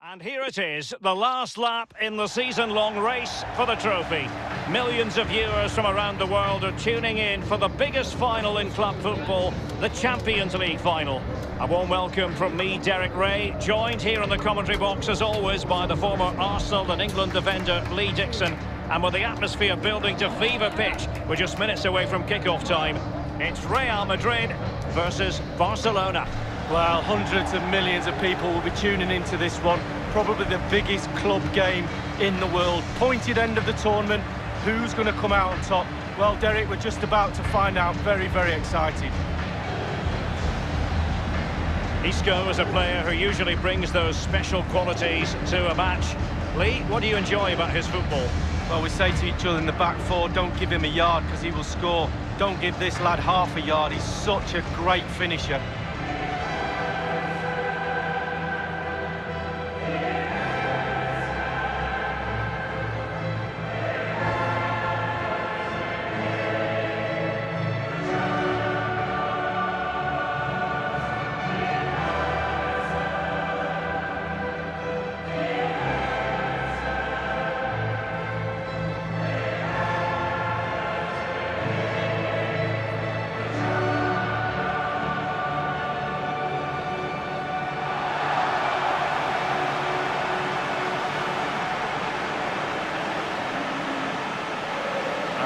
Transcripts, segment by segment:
And here it is, the last lap in the season-long race for the trophy. Millions of viewers from around the world are tuning in for the biggest final in club football, the Champions League final. A warm welcome from me, Derek Ray, joined here in the commentary box as always by the former Arsenal and England defender Lee Dixon. And with the atmosphere building to fever pitch, we're just minutes away from kickoff time. It's Real Madrid versus Barcelona. Well, hundreds of millions of people will be tuning into this one. Probably the biggest club game in the world. Pointed end of the tournament. Who's going to come out on top? Well, Derek, we're just about to find out. Very, very excited. Isco is a player who usually brings those special qualities to a match. Lee, what do you enjoy about his football? Well, we say to each other in the back four, don't give him a yard because he will score. Don't give this lad half a yard. He's such a great finisher.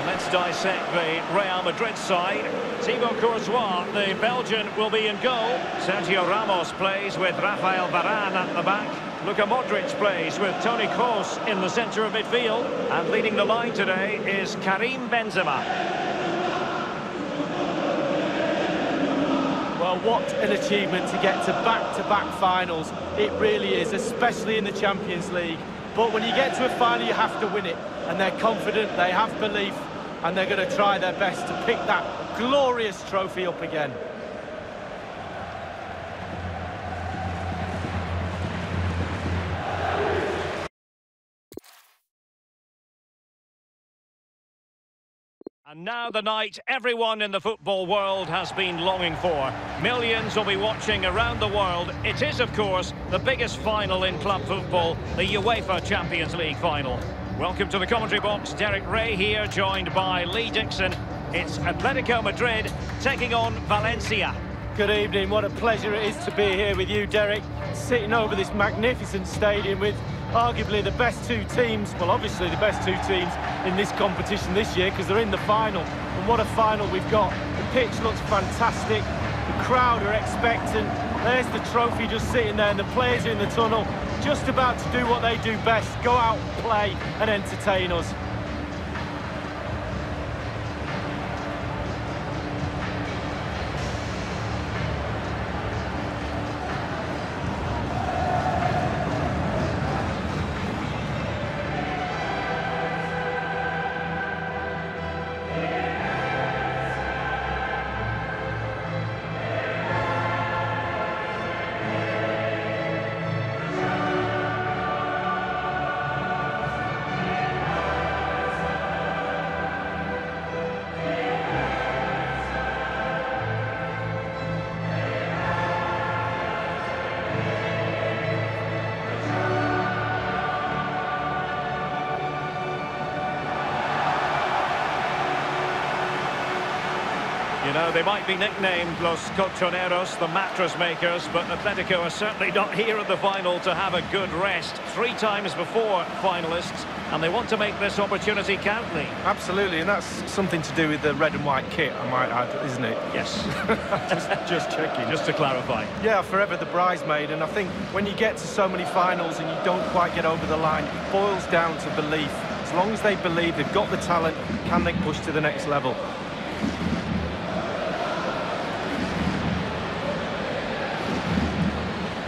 Let's dissect the Real Madrid side. Thibaut Courtois, the Belgian, will be in goal. Sergio Ramos plays with Rafael Varane at the back. Luka Modric plays with Toni Kroos in the centre of midfield. And leading the line today is Karim Benzema. Well, what an achievement to get to back-to-back finals. It really is, especially in the Champions League. But when you get to a final, you have to win it. And they're confident, they have belief, and they're going to try their best to pick that glorious trophy up again. And now the night everyone in the football world has been longing for. Millions will be watching around the world. It is, of course, the biggest final in club football, the UEFA Champions League final. Welcome to the commentary box. Derek Ray here, joined by Lee Dixon. It's Atletico Madrid taking on Valencia. Good evening. What a pleasure it is to be here with you, Derek. Sitting over this magnificent stadium with arguably the best two teams, well, obviously the best two teams in this competition this year because they're in the final. And what a final we've got. The pitch looks fantastic. The crowd are expectant. There's the trophy just sitting there and the players are in the tunnel just about to do what they do best, go out, play and entertain us. You know, they might be nicknamed Los Colchoneros, the mattress makers, but Atletico are certainly not here at the final to have a good rest. 3 times before finalists, and they want to make this opportunity count, Lee. Absolutely, and that's something to do with the red and white kit, I might add, isn't it? Yes. just checking. Just to clarify. Yeah, forever the bridesmaid, and I think when you get to so many finals and you don't quite get over the line, it boils down to belief. As long as they believe they've got the talent, can they push to the next level?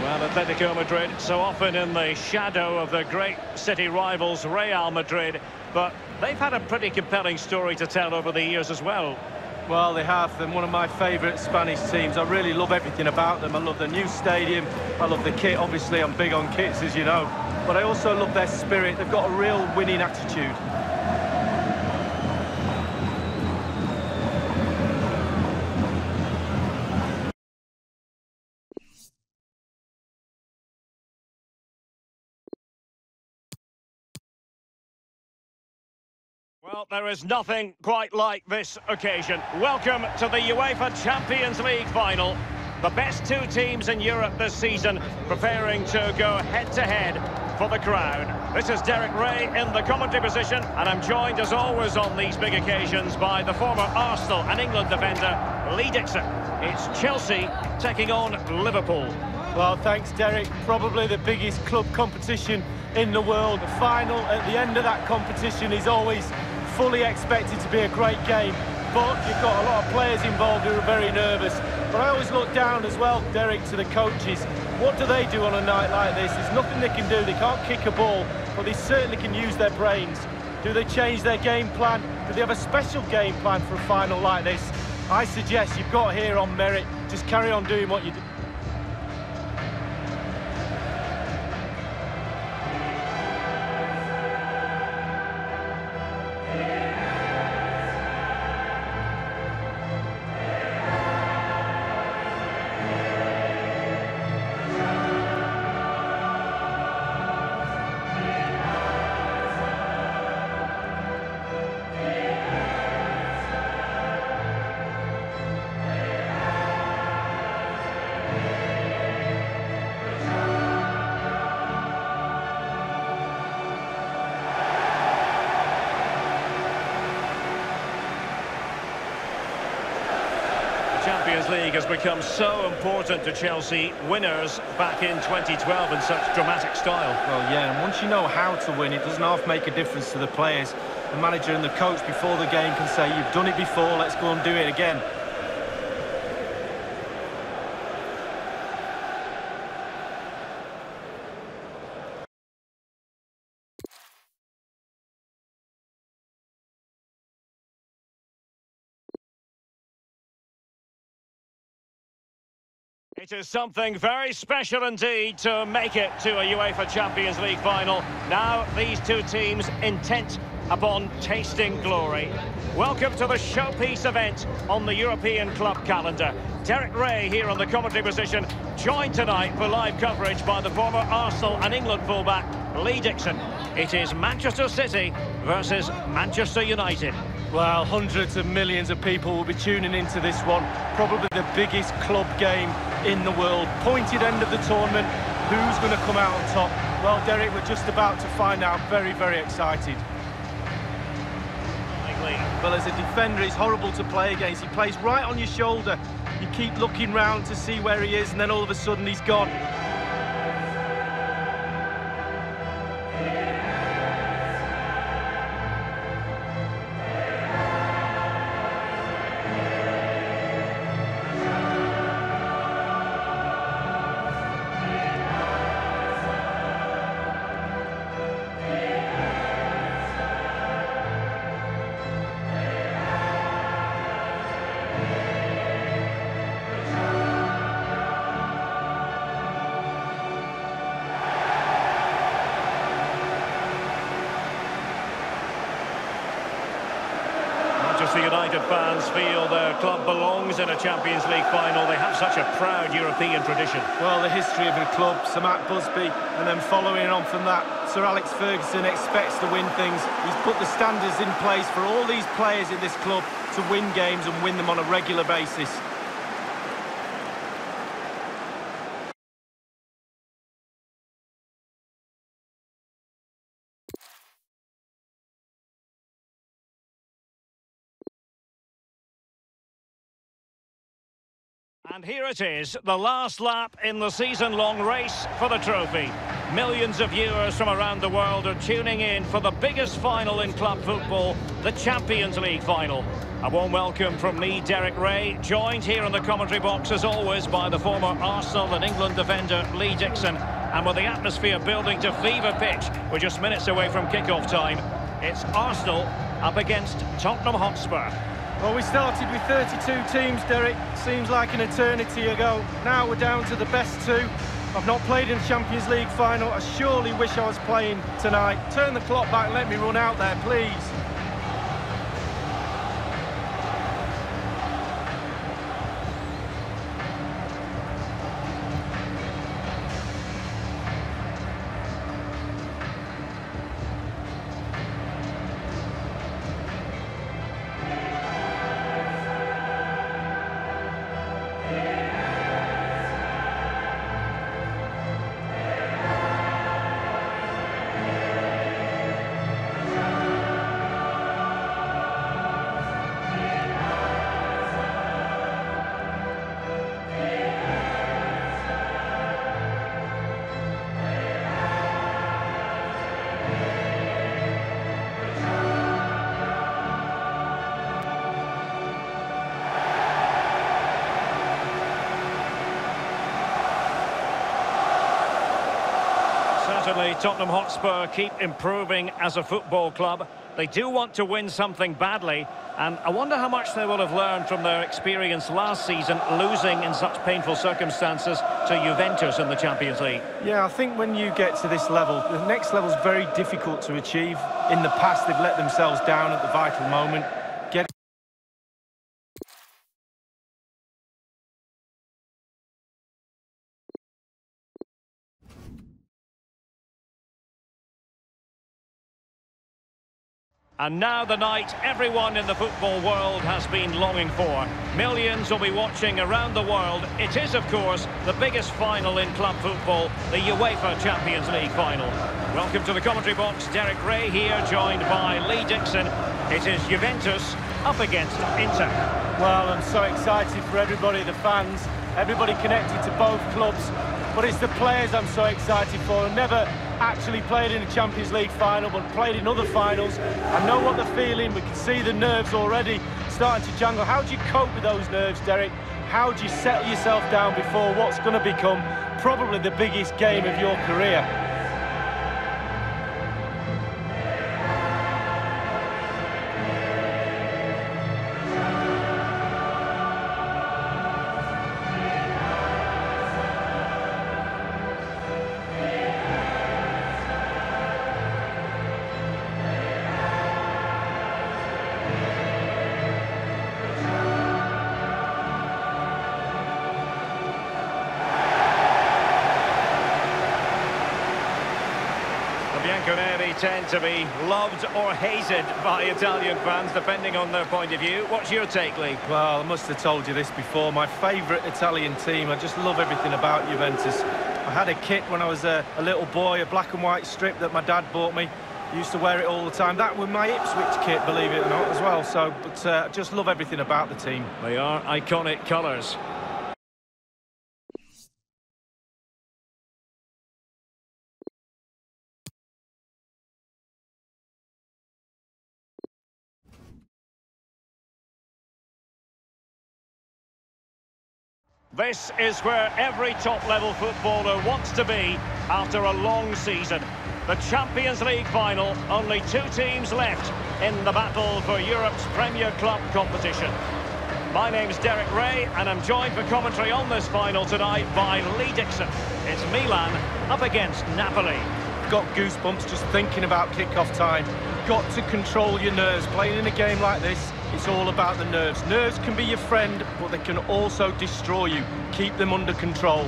Well, Atletico Madrid, so often in the shadow of the great city rivals Real Madrid, but they've had a pretty compelling story to tell over the years as well. Well, they have. They're one of my favourite Spanish teams. I really love everything about them. I love the new stadium. I love the kit. Obviously, I'm big on kits, as you know. But I also love their spirit. They've got a real winning attitude. Well, there is nothing quite like this occasion. Welcome to the UEFA Champions League final. The best two teams in Europe this season preparing to go head-to-head for the crown. This is Derek Ray in the commentary position, and I'm joined as always on these big occasions by the former Arsenal and England defender, Lee Dixon. It's Chelsea taking on Liverpool. Well, thanks, Derek. Probably the biggest club competition in the world. The final at the end of that competition is always fully expected to be a great game, but you've got a lot of players involved who are very nervous. But I always look down as well, Derek, to the coaches. What do they do on a night like this? There's nothing they can do. They can't kick a ball, but they certainly can use their brains. Do they change their game plan? Do they have a special game plan for a final like this? I suggest you've got here on merit. Just carry on doing what you do. Champions League has become so important to Chelsea, winners back in 2012 in such dramatic style. Well, yeah, and once you know how to win, it doesn't half make a difference to the players. The manager and the coach before the game can say, you've done it before, let's go and do it again. It is something very special indeed to make it to a UEFA Champions League final. Now these two teams intent upon tasting glory. Welcome to the showpiece event on the European club calendar. Derek Ray here on the commentary position, joined tonight for live coverage by the former Arsenal and England fullback, Lee Dixon. It is Manchester City versus Manchester United. Well, hundreds of millions of people will be tuning into this one. Probably the biggest club game in the world. Pointed end of the tournament. Who's going to come out on top? Well, Derek, we're just about to find out. Very, very excited. Well, as a defender, it's horrible to play against. He plays right on your shoulder. You keep looking round to see where he is, and then all of a sudden he's gone. Manchester United fans feel their club belongs in a Champions League final. They have such a proud European tradition. Well, the history of the club, Sir Matt Busby, and then following on from that, Sir Alex Ferguson expects to win things. He's put the standards in place for all these players in this club to win games and win them on a regular basis. And here it is, the last lap in the season-long race for the trophy. Millions of viewers from around the world are tuning in for the biggest final in club football, the Champions League final. A warm welcome from me, Derek Ray, joined here in the commentary box as always by the former Arsenal and England defender Lee Dixon. And with the atmosphere building to fever pitch, we're just minutes away from kick-off time. It's Arsenal up against Tottenham Hotspur. Well, we started with 32 teams, Derek. Seems like an eternity ago. Now we're down to the best two. I've not played in the Champions League final. I surely wish I was playing tonight. Turn the clock back and let me run out there, please. Undoubtedly, Tottenham Hotspur keep improving as a football club. They do want to win something badly, and I wonder how much they will have learned from their experience last season, losing in such painful circumstances to Juventus in the Champions League. Yeah, I think when you get to this level, the next level is very difficult to achieve. In the past, they've let themselves down at the vital moment. And now the night everyone in the football world has been longing for. Millions will be watching around the world. It is, of course, the biggest final in club football, the UEFA Champions League final. Welcome to the commentary box. Derek Ray here, joined by Lee Dixon. It is Juventus up against Inter. Well, I'm so excited for everybody, the fans, everybody connected to both clubs. But it's the players I'm so excited for. I've never actually played in a Champions League final, but played in other finals. I know what they're feeling. We can see the nerves already starting to jangle. How do you cope with those nerves, Derek? How do you settle yourself down before what's going to become probably the biggest game of your career? Bianconeri tend to be loved or hated by Italian fans, depending on their point of view. What's your take, Lee? Well, I must have told you this before. My favourite Italian team. I just love everything about Juventus. I had a kit when I was a little boy, a black and white strip that my dad bought me. I used to wear it all the time. That was my Ipswich kit, believe it or not, as well. So, but I just love everything about the team. They are iconic colours. This is where every top-level footballer wants to be after a long season. The Champions League final, only two teams left in the battle for Europe's Premier Club competition. My name's Derek Ray, and I'm joined for commentary on this final tonight by Lee Dixon. It's Milan up against Napoli. Got goosebumps just thinking about kick-off time. Got to control your nerves. Playing in a game like this, it's all about the nerves. Nerves can be your friend, but they can also destroy you. Keep them under control.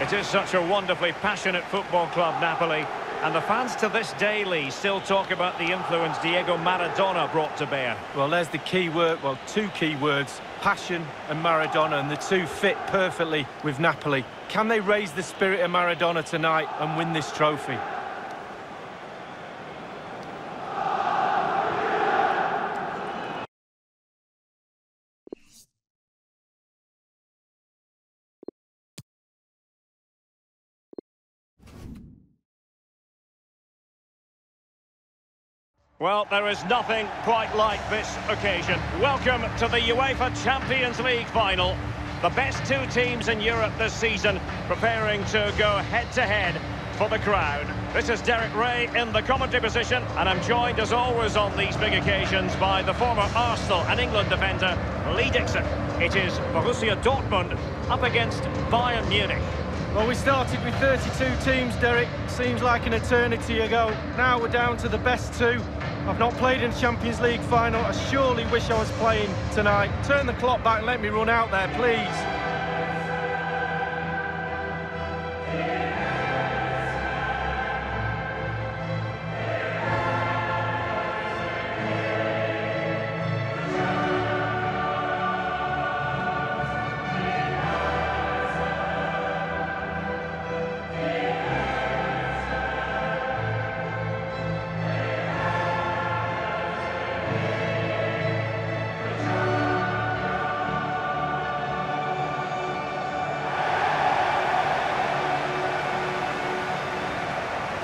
It is such a wonderfully passionate football club, Napoli, and the fans to this day, Lee, still talk about the influence Diego Maradona brought to bear. Well, there's the key word, well, two key words, passion and Maradona, and the two fit perfectly with Napoli. Can they raise the spirit of Maradona tonight and win this trophy? Well, there is nothing quite like this occasion. Welcome to the UEFA Champions League final. The best two teams in Europe this season preparing to go head-to-head for the crown. This is Derek Ray in the commentary position, and I'm joined, as always on these big occasions, by the former Arsenal and England defender, Lee Dixon. It is Borussia Dortmund up against Bayern Munich. Well, we started with 32 teams, Derek. Seems like an eternity ago. Now we're down to the best two. I've not played in the Champions League final. I surely wish I was playing tonight. Turn the clock back and let me run out there, please.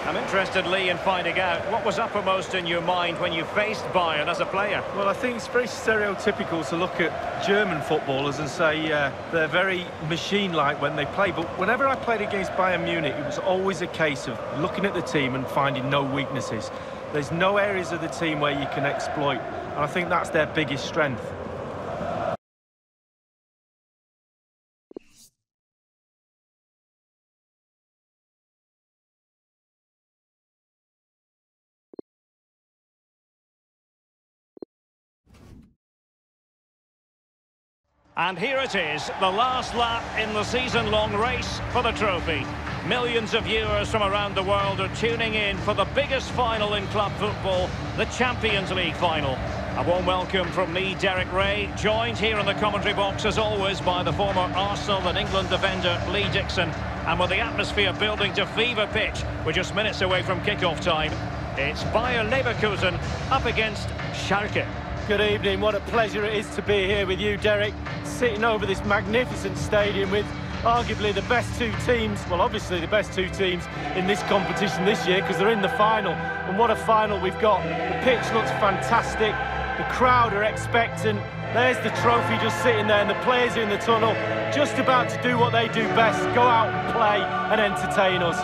I'm interested, Lee, in finding out what was uppermost in your mind when you faced Bayern as a player. Well, I think it's very stereotypical to look at German footballers and say they're very machine-like when they play. But whenever I played against Bayern Munich, it was always a case of looking at the team and finding no weaknesses. There's no areas of the team where you can exploit, and I think that's their biggest strength. And here it is, the last lap in the season-long race for the trophy. Millions of viewers from around the world are tuning in for the biggest final in club football, the Champions League final. A warm welcome from me, Derek Ray, joined here in the commentary box as always by the former Arsenal and England defender Lee Dixon. And with the atmosphere building to fever pitch, we're just minutes away from kick-off time. It's Bayer Leverkusen up against Schalke. Good evening, what a pleasure it is to be here with you, Derek, sitting over this magnificent stadium with arguably the best two teams, well, obviously the best two teams in this competition this year because they're in the final. And what a final we've got. The pitch looks fantastic, the crowd are expectant, there's the trophy just sitting there and the players are in the tunnel, just about to do what they do best, go out and play and entertain us.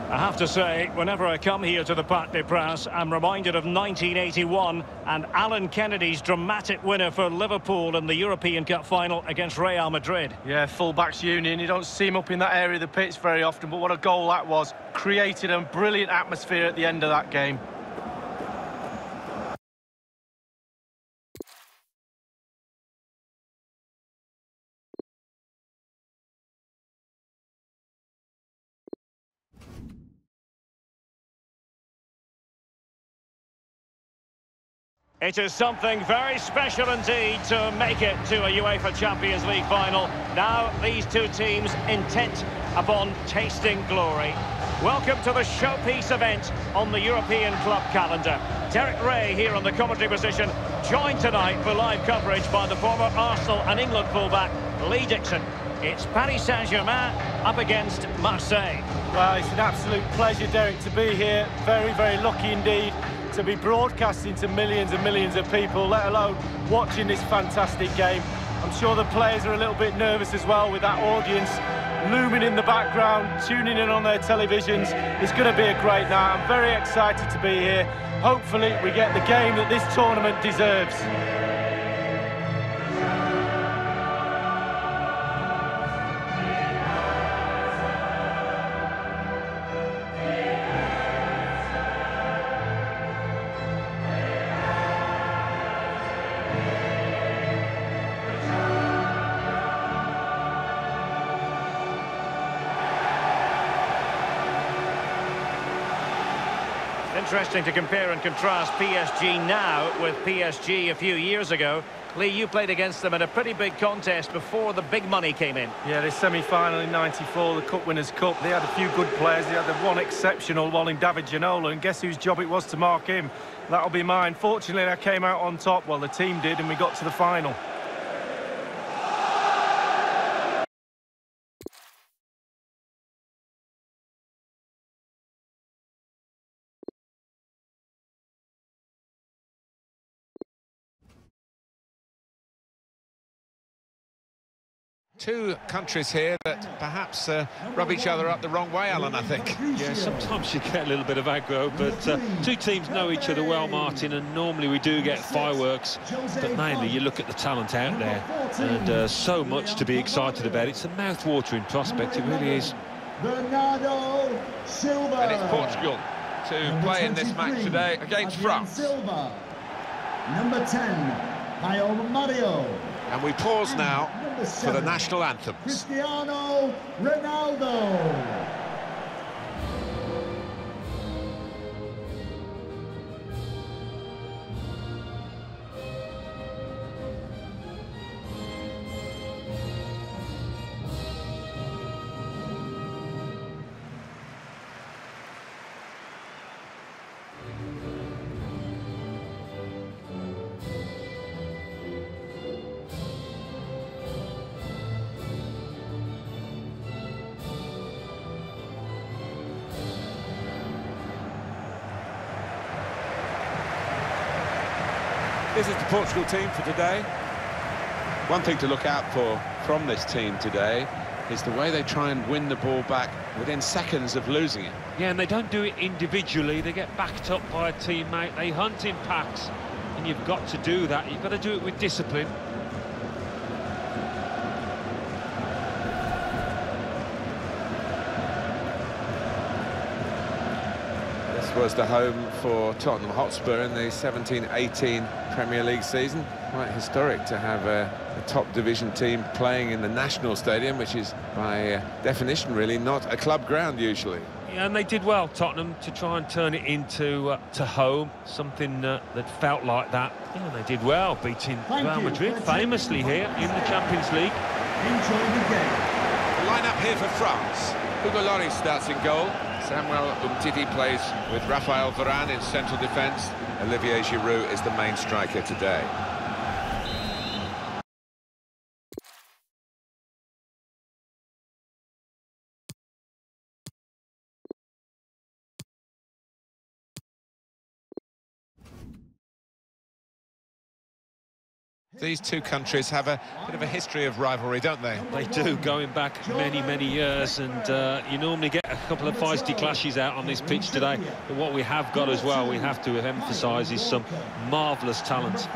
I have to say, whenever I come here to the Parc des Princes, I'm reminded of 1981 and Alan Kennedy's dramatic winner for Liverpool in the European Cup final against Real Madrid. Yeah, full-backs union. You don't see him up in that area of the pitch very often, but what a goal that was. Created a brilliant atmosphere at the end of that game. It is something very special indeed to make it to a UEFA Champions League final. Now these two teams intent upon tasting glory. Welcome to the showpiece event on the European club calendar. Derek Ray here on the commentary position, joined tonight for live coverage by the former Arsenal and England fullback Lee Dixon. It's Paris Saint-Germain up against Marseille. Well, it's an absolute pleasure, Derek, to be here. Very, very lucky indeed to be broadcasting to millions and millions of people, let alone watching this fantastic game. I'm sure the players are a little bit nervous as well with that audience looming in the background, tuning in on their televisions. It's going to be a great night. I'm very excited to be here. Hopefully we get the game that this tournament deserves. Interesting to compare and contrast PSG now with PSG a few years ago. Lee, you played against them in a pretty big contest before the big money came in. Yeah, the semi-final in '94, the Cup Winners' Cup. They had a few good players. They had the one exceptional one in David Ginola, and guess whose job it was to mark him? That'll be mine. Fortunately, I came out on top. Well, the team did, and we got to the final. Two countries here that perhaps rub each other up the wrong way, Alan, I think. Yeah, sometimes you get a little bit of aggro, but two teams know each other well, Martin, and normally we do get fireworks, but mainly you look at the talent out there, and so much to be excited about. It's a mouth-watering prospect, it really is. And it's Portugal to play in this match today against France. Number 10, Pio Mario. And we pause now for the national anthems. Cristiano Ronaldo. This is the Portugal team for today. One thing to look out for from this team today is the way they try and win the ball back within seconds of losing it. Yeah, and they don't do it individually. They get backed up by a teammate. They hunt in packs, and you've got to do that. You've got to do it with discipline. This was the home for Tottenham Hotspur in the 17-18 Premier League season. Quite historic to have a top division team playing in the National Stadium, which is by definition really not a club ground usually. Yeah, and they did well, Tottenham, to try and turn it into to home, something that felt like that. Yeah, they did well, beating Real Madrid famously here in the Champions League. Enjoy the game. The line-up here for France. Hugo Lloris starts in goal. Samuel Umtiti plays with Raphael Varane in central defence. Olivier Giroud is the main striker today. These two countries have a bit of a history of rivalry, don't they? They do, going back many, many years, and you normally get a couple of feisty clashes out on this pitch today. But what we have got as well, we have to emphasise, is some marvellous talent.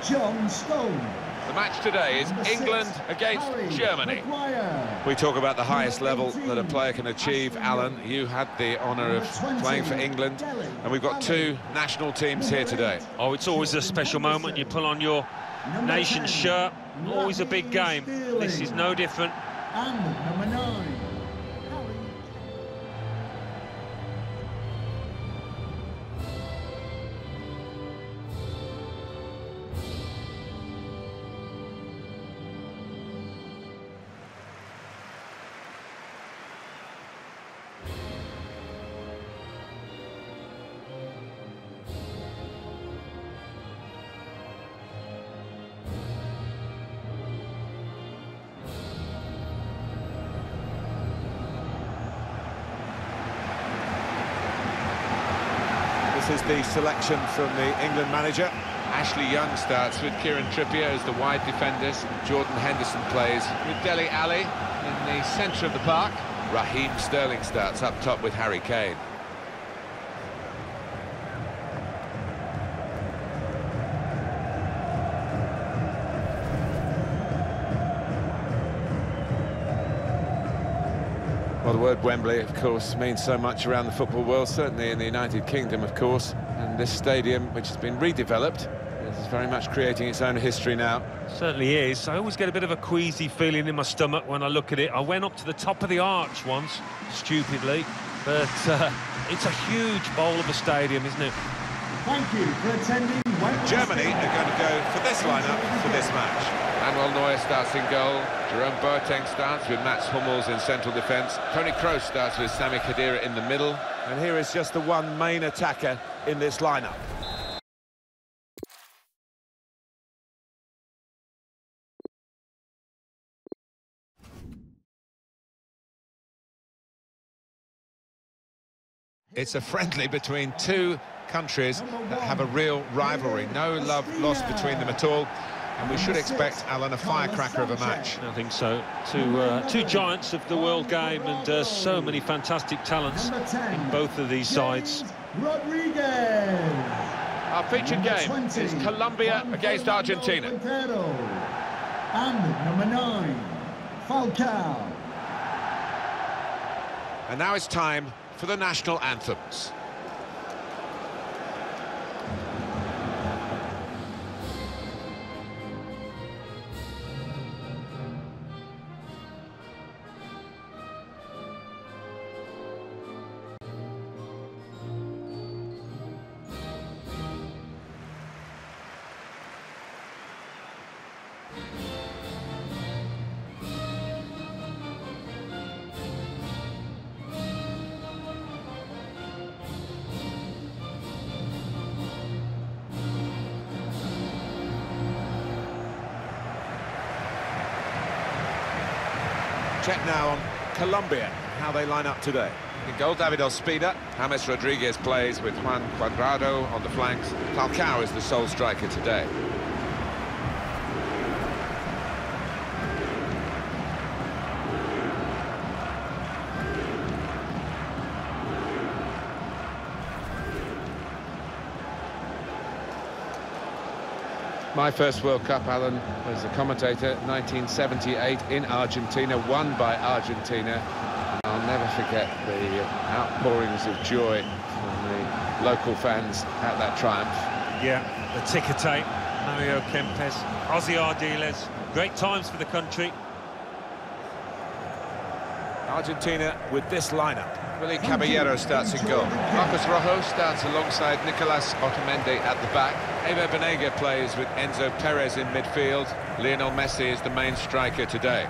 John Stone. The match today is England against Germany. We talk about the highest level that a player can achieve. Alan, you had the honour of playing for England, and we've got two national teams here today. Oh, it's always a special moment. You pull on your nation's shirt, always a big game. This is no different. And number 9. This is the selection from the England manager. Ashley Young starts with Kieran Trippier as the wide defenders. Jordan Henderson plays with Dele Alli in the centre of the park. Raheem Sterling starts up top with Harry Kane. Well, the word Wembley, of course, means so much around the football world, certainly in the United Kingdom, of course. And this stadium, which has been redeveloped, is very much creating its own history now. Certainly is. I always get a bit of a queasy feeling in my stomach when I look at it. I went up to the top of the arch once, stupidly, but it's a huge bowl of a stadium, isn't it? Thank you for attending Wembley. Germany are going to go for this lineup for this match. Manuel Neuer starts in goal. Jerome Boateng starts with Mats Hummels in central defence. Toni Kroos starts with Sami Khedira in the middle. And here is just the one main attacker in this lineup. It's a friendly between two countries that have a real rivalry. No love lost between them at all. And we should expect, Alan, a firecracker of a match. I think so. Two giants of the world game, and so many fantastic talents in both of these sides. Rodriguez. Our featured game is Colombia against Argentina. And number 9, Falcao. And now it's time for the national anthems. Check now on Colombia, how they line up today. In goal, David Ospina. James Rodriguez plays with Juan Cuadrado on the flanks. Falcao is the sole striker today. My first World Cup, Alan, as a commentator, 1978 in Argentina, won by Argentina. And I'll never forget the outpourings of joy from the local fans at that triumph. Yeah, the ticker tape, Mario Kempes, Ozzy Ardiles, great times for the country. Argentina with this lineup. Willy Caballero starts in goal. Marcos Rojo starts alongside Nicolas Otamendi at the back. Ever Banega plays with Enzo Perez in midfield. Lionel Messi is the main striker today.